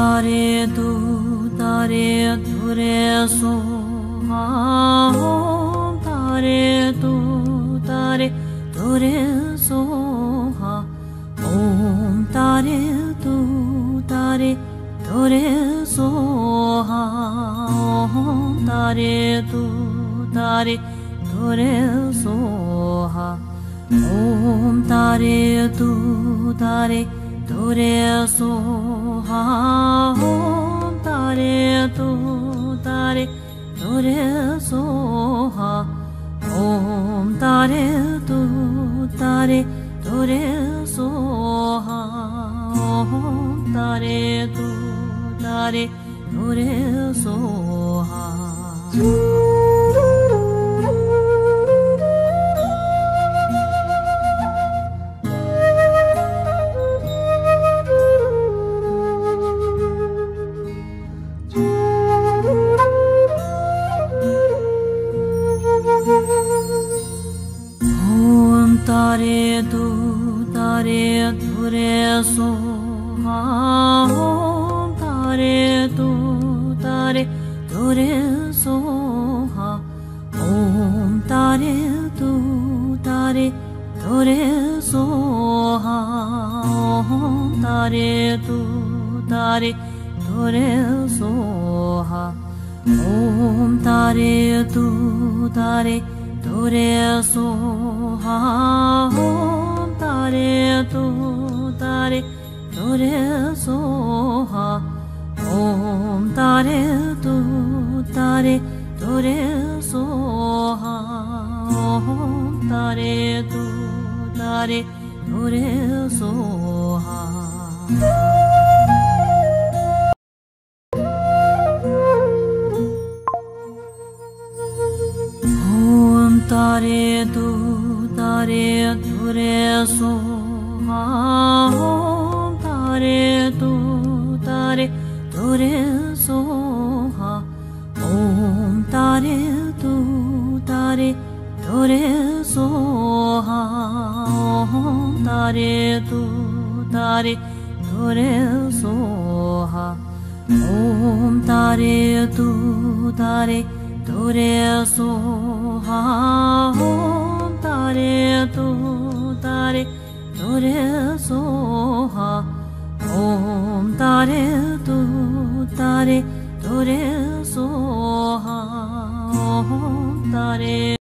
तारे तू तारे तुरे सोहा ओम तारे तू तारे तुरे सोहा ओम तारे तू तारे तुरे सोहा ओम तारे तू तारे तुरे सोहा ओम तारे तू तारे तुरे सोहा ओम तारे तू तारे तुरे सोहा ओम तारे तू तारे तुरे सोहा ओम तारे तू तारे तुरे सोहा तारे तू तारे तुरे सोहा ओम तारे तू तारे तुरे सोहा ओम तारे तू तारे तुरे सोहा ओम तारे तू तारे तुरे सोहा ओम तारे तू तारे तुरे सोहा ओम तारे तू तारे तुरे सोहा ओम तारे तू तारे तुरे सोहा ओम तारे तू तारे तुरे सोहा तारे तू तारे तुरे सोहा ओम तारे तू तारे तुरे सोहा ओम तारे तू तारे तुरे सोहा ओम तारे तू तारे तुरे सोहा ओम तारे तू तारे तुरे सोहा